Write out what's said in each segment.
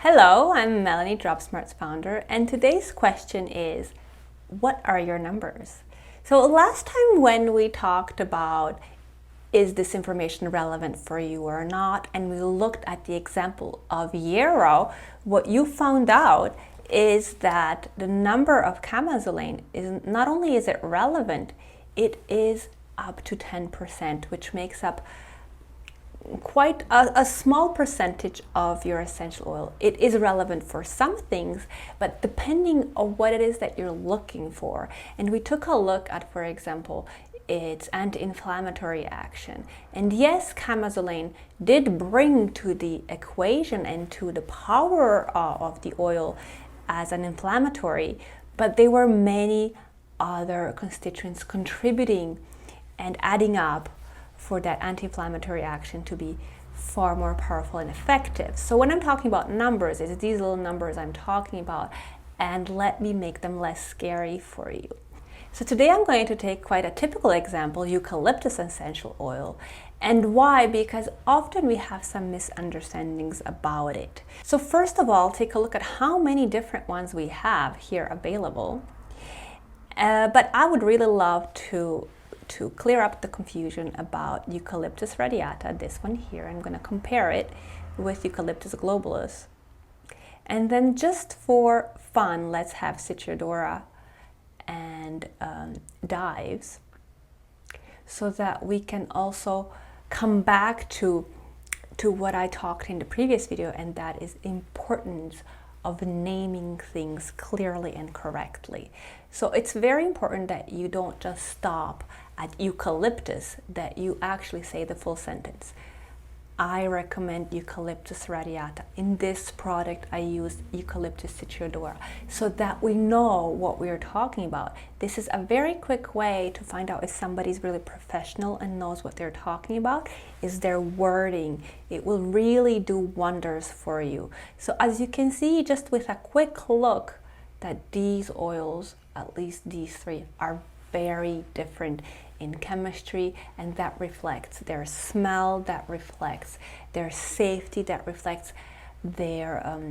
Hello, I'm Melanie, DropSmart's founder, and today's question is, what are your numbers? So last time when we talked about is this information relevant for you or not, and we looked at the example of yarrow, what you found out is that the number of camosulane is not only is it relevant, it is up to 10%, which makes up quite a small percentage of your essential oil. It is relevant for some things, but depending on what it is that you're looking for. And we took a look at, for example, its anti-inflammatory action. And yes, camosulane did bring to the equation and to the power of the oil as an inflammatory, but there were many other constituents contributing and adding up for that anti-inflammatory action to be far more powerful and effective. So when I'm talking about numbers, it's these little numbers I'm talking about, and let me make them less scary for you. So today I'm going to take quite a typical example, eucalyptus essential oil. And why? Because often we have some misunderstandings about it. So first of all, take a look at how many different ones we have here available. But I would really love to clear up the confusion about Eucalyptus radiata, this one here. I'm going to compare it with Eucalyptus globulus. And then just for fun, let's have Citriodora and Dives, so that we can also come back to what I talked in the previous video, and that is importance of naming things clearly and correctly. So it's very important that you don't just stop at eucalyptus, that you actually say the full sentence. I recommend Eucalyptus radiata. In this product, I use Eucalyptus citriodora, so that we know what we are talking about. This is a very quick way to find out if somebody's really professional and knows what they're talking about, is their wording. It will really do wonders for you. So as you can see, just with a quick look, that these oils, at least these three, are very different in chemistry, and that reflects their smell, that reflects their safety, that reflects their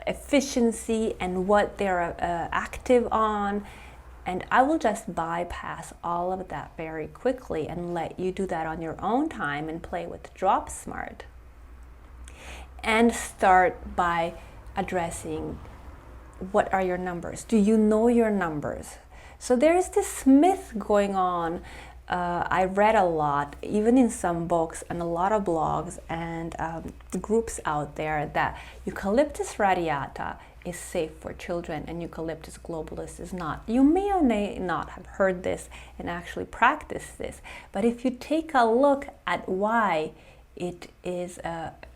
efficiency and what they're active on. And I will just bypass all of that very quickly and let you do that on your own time and play with DropSmart. And start by addressing, what are your numbers? Do you know your numbers? So there's this myth going on. I read a lot, even in some books and a lot of blogs and groups out there, that Eucalyptus radiata is safe for children and Eucalyptus globulus is not. You may or may not have heard this and actually practiced this, but if you take a look at why it is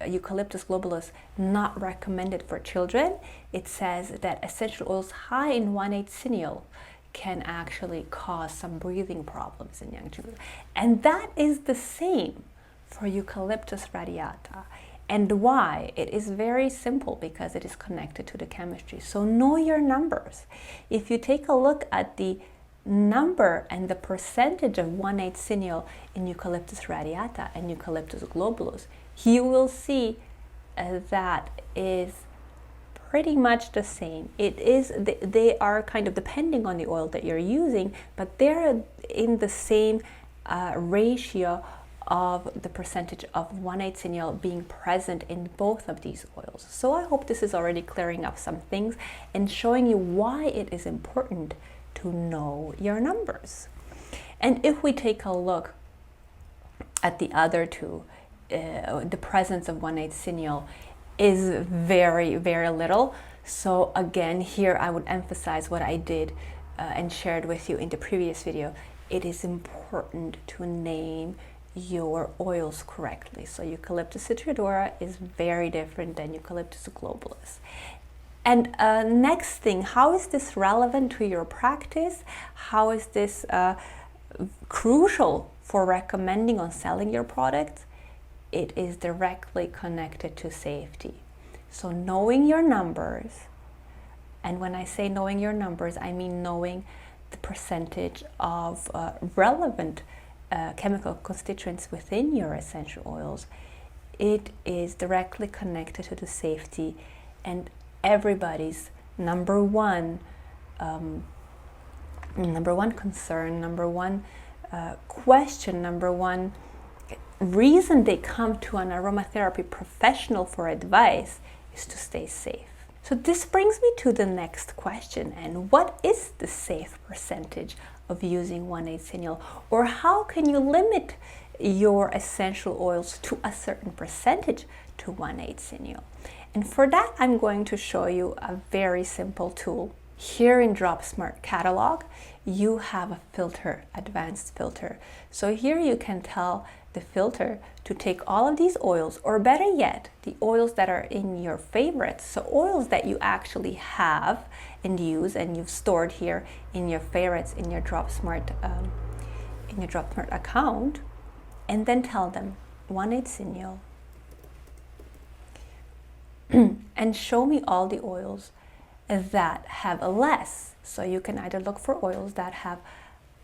Eucalyptus globulus not recommended for children, it says that essential oils high in 1,8-cineol can actually cause some breathing problems in young children. And that is the same for Eucalyptus radiata. And why? It is very simple, because it is connected to the chemistry. So know your numbers. If you take a look at the number and the percentage of 1,8-cineol in Eucalyptus radiata and Eucalyptus globulus, you will see that is pretty much the same. It is, they are kind of depending on the oil that you're using, but they're in the same ratio of the percentage of 1,8-cineol being present in both of these oils. So I hope this is already clearing up some things and showing you why it is important to know your numbers. And if we take a look at the other two, the presence of 1,8-cineol is very, very little. So again, here I would emphasize what I did and shared with you in the previous video. It is important to name your oils correctly. So Eucalyptus citriodora is very different than Eucalyptus globulus. And next thing, how is this relevant to your practice? How is this crucial for recommending on selling your products? It is directly connected to safety. So knowing your numbers, and when I say knowing your numbers, I mean knowing the percentage of relevant chemical constituents within your essential oils, it is directly connected to the safety and everybody's number one concern, number one question, number one reason they come to an aromatherapy professional for advice is to stay safe. So this brings me to the next question, and what is the safe percentage of using 1,8-cineol, or how can you limit your essential oils to a certain percentage to 1,8-cineol? And for that, I'm going to show you a very simple tool. Here in DropSmart catalog, you have a filter, advanced filter. So here you can tell the filter to take all of these oils, or better yet, the oils that are in your favorites. So oils that you actually have and use and you've stored here in your favorites in your DropSmart account, and then tell them 1,8-cineol and show me all the oils that have a less. So you can either look for oils that have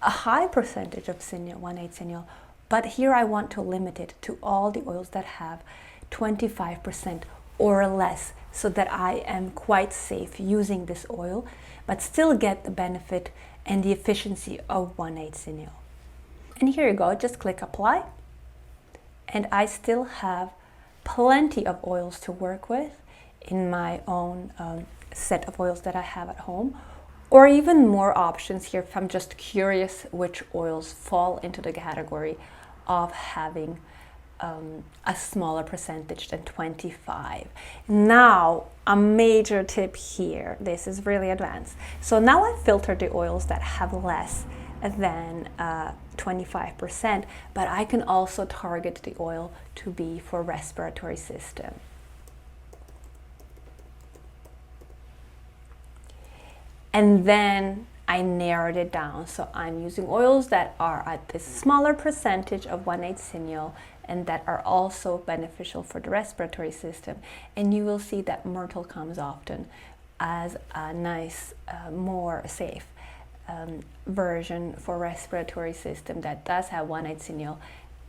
a high percentage of 1,8-cineol, but here I want to limit it to all the oils that have 25% or less, so that I am quite safe using this oil, but still get the benefit and the efficiency of 1,8-cineol. And here you go, just click apply. And I still have plenty of oils to work with in my own set of oils that I have at home, or even more options here if I'm just curious which oils fall into the category of having a smaller percentage than 25. Now, a major tip here, this is really advanced. So now I've filtered the oils that have less than 25%, but I can also target the oil to be for respiratory system. And then I narrowed it down. So I'm using oils that are at this smaller percentage of 1,8-cineol and that are also beneficial for the respiratory system. And you will see that myrtle comes often as a nice, more safe version for respiratory system that does have 1,8-cineol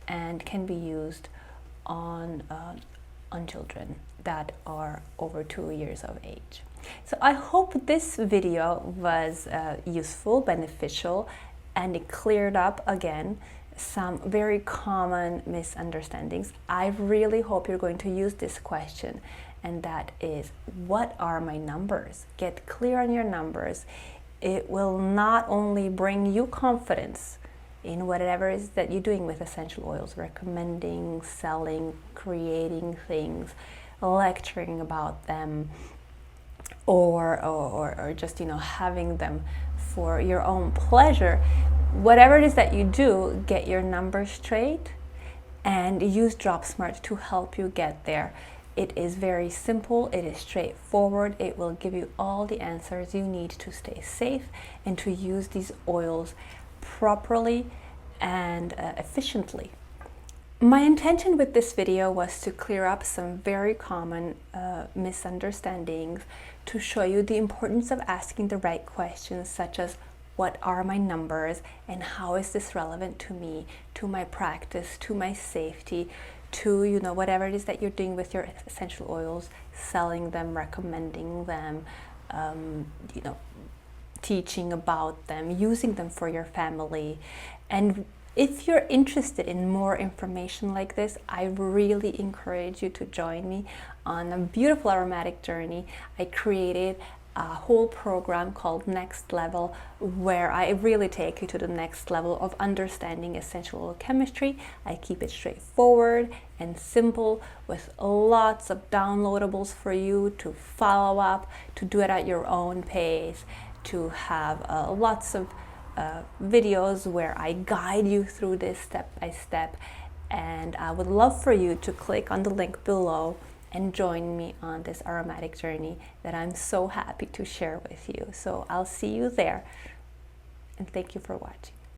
and can be used on children that are over 2 years of age. So I hope this video was useful, beneficial, and it cleared up again some very common misunderstandings. I really hope you're going to use this question, and that is, what are my numbers? Get clear on your numbers. It will not only bring you confidence in whatever it is that you're doing with essential oils, recommending, selling, creating things, lecturing about them, or just having them for your own pleasure. Whatever it is that you do, get your numbers straight and use DropSmart to help you get there. It is very simple, it is straightforward, it will give you all the answers you need to stay safe and to use these oils properly and efficiently. My intention with this video was to clear up some very common misunderstandings, to show you the importance of asking the right questions, such as what are my numbers and how is this relevant to me, to my practice, to my safety, to whatever it is that you're doing with your essential oils, selling them, recommending them, teaching about them, using them for your family. And if you're interested in more information like this, I really encourage you to join me on a beautiful aromatic journey. I created a whole program called Next Level, where I really take you to the next level of understanding essential oil chemistry. I keep it straightforward and simple, with lots of downloadables for you to follow up, to do it at your own pace, to have lots of videos where I guide you through this step by step. And I would love for you to click on the link below and join me on this aromatic journey that I'm so happy to share with you. So I'll see you there, and thank you for watching.